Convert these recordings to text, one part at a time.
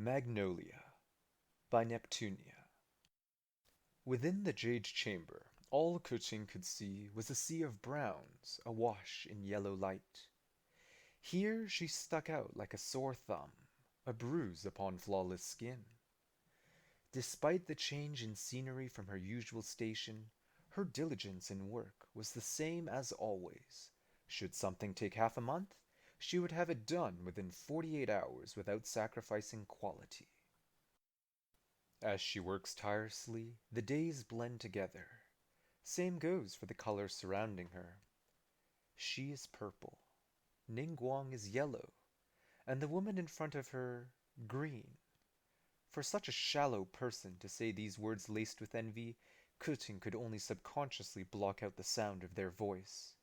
Magnolia by Neptunya. Within the jade chamber, all Kuching could see was a sea of browns, awash in yellow light. Here she stuck out like a sore thumb, a bruise upon flawless skin. Despite the change in scenery from her usual station, her diligence in work was the same as always. Should something take half a month, she would have it done within 48 hours without sacrificing quality. As she works tirelessly, the days blend together. Same goes for the colors surrounding her. She is purple, Ningguang is yellow, and the woman in front of her green. For such a shallow person to say these words laced with envy, Kuting could only subconsciously block out the sound of their voice.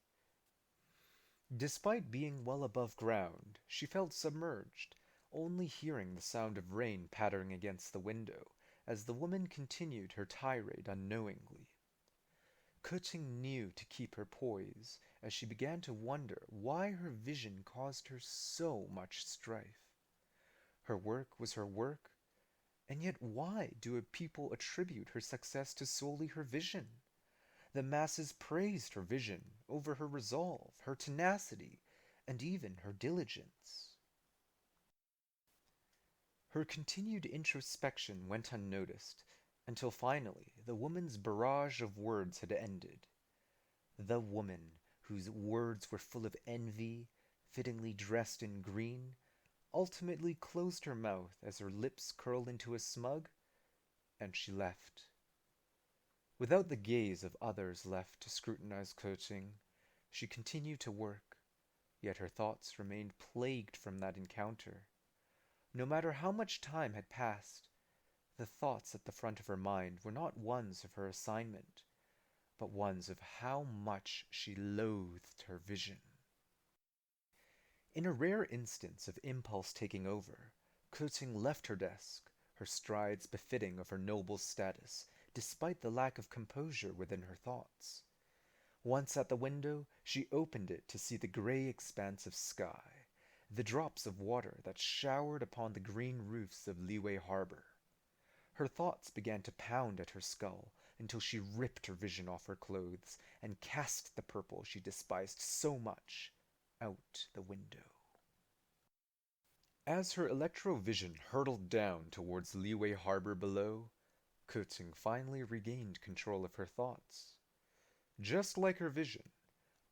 Despite being well above ground, she felt submerged, only hearing the sound of rain pattering against the window as the woman continued her tirade unknowingly. Kuting knew to keep her poise as she began to wonder why her vision caused her so much strife. Her work was her work, and yet why do people attribute her success to solely her vision? The masses praised her vision over her resolve, her tenacity, and even her diligence. Her continued introspection went unnoticed, until finally the woman's barrage of words had ended. The woman, whose words were full of envy, fittingly dressed in green, ultimately closed her mouth as her lips curled into a smug, and she left. Without the gaze of others left to scrutinize Kuting, she continued to work, yet her thoughts remained plagued from that encounter. No matter how much time had passed, the thoughts at the front of her mind were not ones of her assignment, but ones of how much she loathed her vision. In a rare instance of impulse taking over, Kuting left her desk, her strides befitting of her noble status, despite the lack of composure within her thoughts. Once at the window, she opened it to see the gray expanse of sky, the drops of water that showered upon the green roofs of Liyue Harbor. Her thoughts began to pound at her skull until she ripped her vision off her clothes and cast the purple she despised so much out the window. As her electro-vision hurtled down towards Liyue Harbor below, Kuting finally regained control of her thoughts. Just like her vision,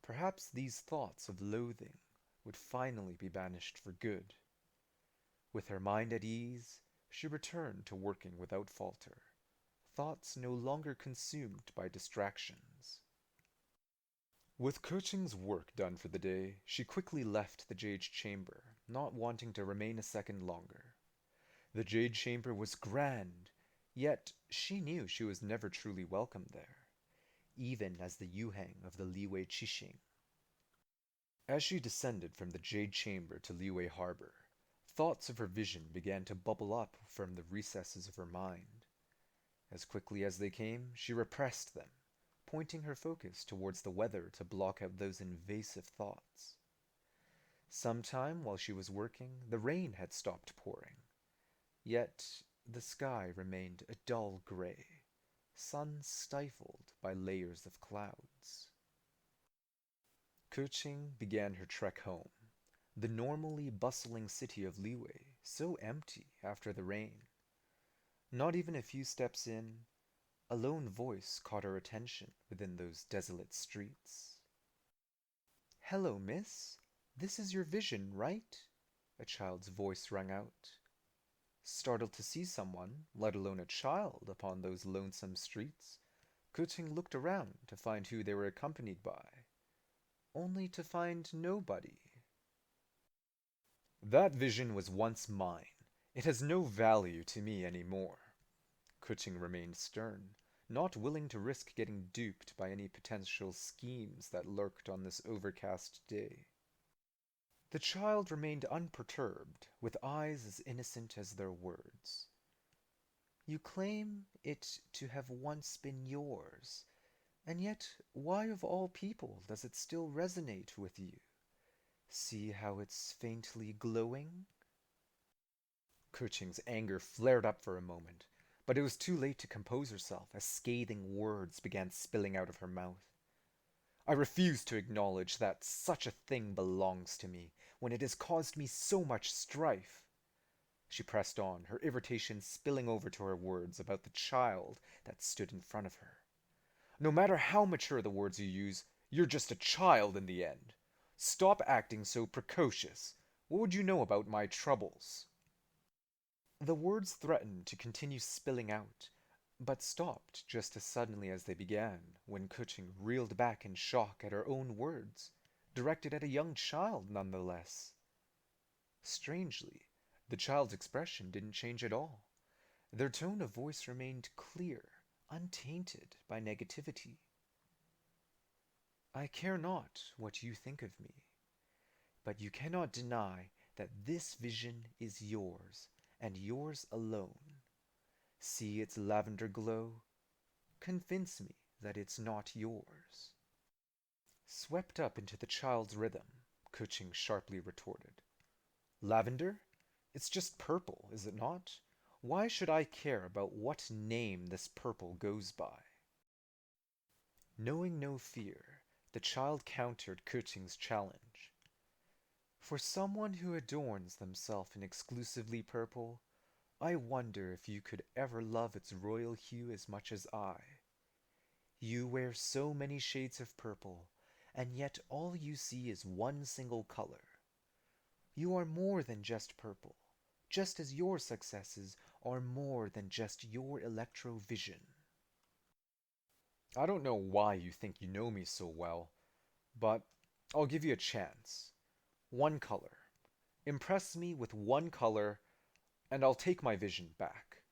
perhaps these thoughts of loathing would finally be banished for good. With her mind at ease, she returned to working without falter, thoughts no longer consumed by distractions. With Kuching's work done for the day, she quickly left the Jade Chamber, not wanting to remain a second longer. The Jade Chamber was grand, yet she knew she was never truly welcome there, even as the Yuheng of the Liyue Qixing. As she descended from the Jade Chamber to Liyue Harbor, thoughts of her vision began to bubble up from the recesses of her mind. As quickly as they came, she repressed them, pointing her focus towards the weather to block out those invasive thoughts. Sometime while she was working, the rain had stopped pouring. Yet the sky remained a dull gray, sun stifled by layers of clouds. Kuching began her trek home, the normally bustling city of Liyue so empty after the rain. Not even a few steps in, a lone voice caught her attention within those desolate streets. "Hello, miss. This is your vision, right?" a child's voice rang out. Startled to see someone, let alone a child, upon those lonesome streets, Kuting looked around to find who they were accompanied by, only to find nobody. "That vision was once mine. It has no value to me any more." Kuching remained stern, not willing to risk getting duped by any potential schemes that lurked on this overcast day. The child remained unperturbed, with eyes as innocent as their words. "You claim it to have once been yours, and yet why of all people does it still resonate with you? See how it's faintly glowing?" Kuching's anger flared up for a moment, but it was too late to compose herself as scathing words began spilling out of her mouth. I refuse to acknowledge that such a thing belongs to me when it has caused me so much strife. She pressed on, her irritation spilling over to her words about the child that stood in front of her. No matter how mature the words you use, you're just a child in the end. Stop acting so precocious. What would you know about my troubles? The words threatened to continue spilling out, but stopped just as suddenly as they began, when Kuching reeled back in shock at her own words, directed at a young child nonetheless. Strangely, the child's expression didn't change at all. Their tone of voice remained clear, untainted by negativity. I care not what you think of me, but you cannot deny that this vision is yours, and yours alone. See its lavender glow? Convince me that it's not yours. Swept up into the child's rhythm, Kuching sharply retorted. Lavender? It's just purple, is it not? Why should I care about what name this purple goes by? Knowing no fear, the child countered Kuching's challenge. For someone who adorns themselves in exclusively purple, I wonder if you could ever love its royal hue as much as I. You wear so many shades of purple, and yet all you see is one single color. You are more than just purple, just as your successes are more than just your electrovision. I don't know why you think you know me so well, but I'll give you a chance. One color. Impress me with one color, and I'll take my vision back.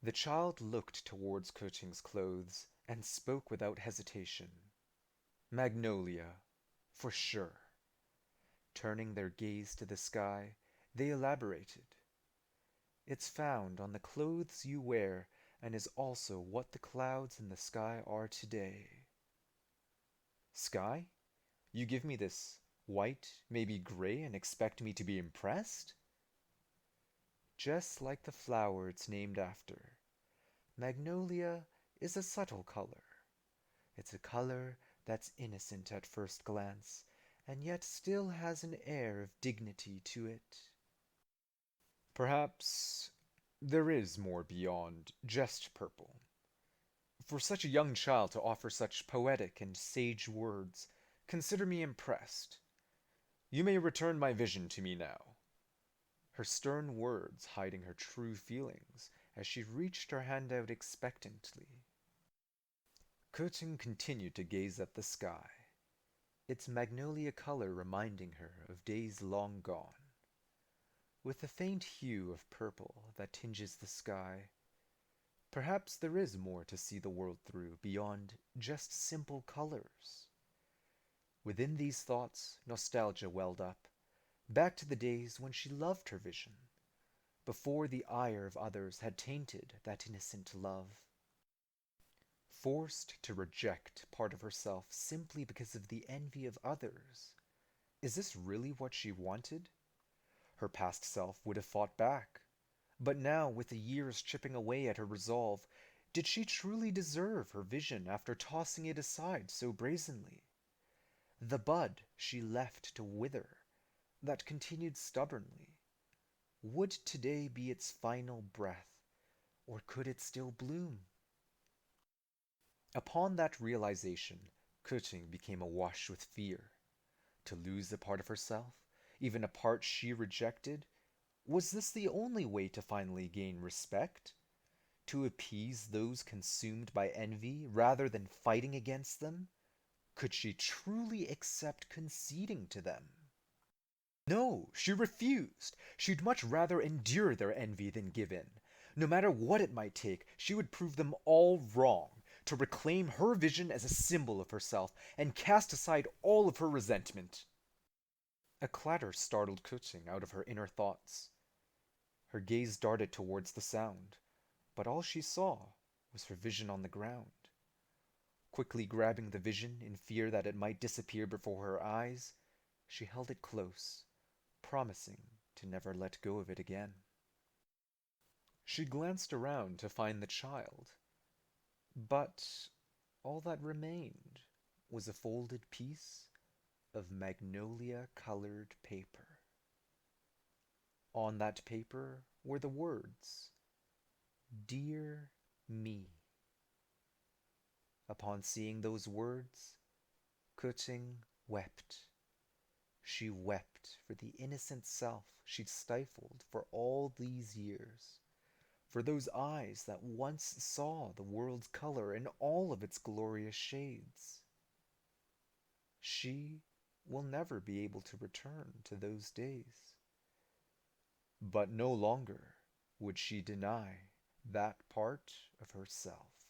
The child looked towards Kuching's clothes and spoke without hesitation. Magnolia, for sure. Turning their gaze to the sky, they elaborated. It's found on the clothes you wear and is also what the clouds in the sky are today. Sky? You give me this white, maybe gray, and expect me to be impressed? Just like the flower it's named after, Magnolia is a subtle color. It's a color that's innocent at first glance, and yet still has an air of dignity to it. Perhaps there is more beyond just purple. For such a young child to offer such poetic and sage words, consider me impressed. You may return my vision to me now. Her stern words hiding her true feelings as she reached her hand out expectantly. Kuching continued to gaze at the sky, its magnolia color reminding her of days long gone. With the faint hue of purple that tinges the sky, perhaps there is more to see the world through beyond just simple colors. Within these thoughts, nostalgia welled up, back to the days when she loved her vision, before the ire of others had tainted that innocent love. Forced to reject part of herself simply because of the envy of others. Is this really what she wanted? Her past self would have fought back. But now, with the years chipping away at her resolve, did she truly deserve her vision after tossing it aside so brazenly? The bud she left to wither, that continued stubbornly. Would today be its final breath, or could it still bloom? Upon that realization, Kuching became awash with fear. To lose a part of herself, even a part she rejected, was this the only way to finally gain respect? To appease those consumed by envy rather than fighting against them? Could she truly accept conceding to them? No, she refused. She'd much rather endure their envy than give in. No matter what it might take, she would prove them all wrong, to reclaim her vision as a symbol of herself and cast aside all of her resentment. A clatter startled Kuching out of her inner thoughts. Her gaze darted towards the sound, but all she saw was her vision on the ground. Quickly grabbing the vision in fear that it might disappear before her eyes, she held it close, promising to never let go of it again. She glanced around to find the child, but all that remained was a folded piece of magnolia-colored paper. On that paper were the words, "Dear me." Upon seeing those words, Kuting wept. She wept for the innocent self she'd stifled for all these years, for those eyes that once saw the world's color in all of its glorious shades. She will never be able to return to those days. But no longer would she deny that part of herself.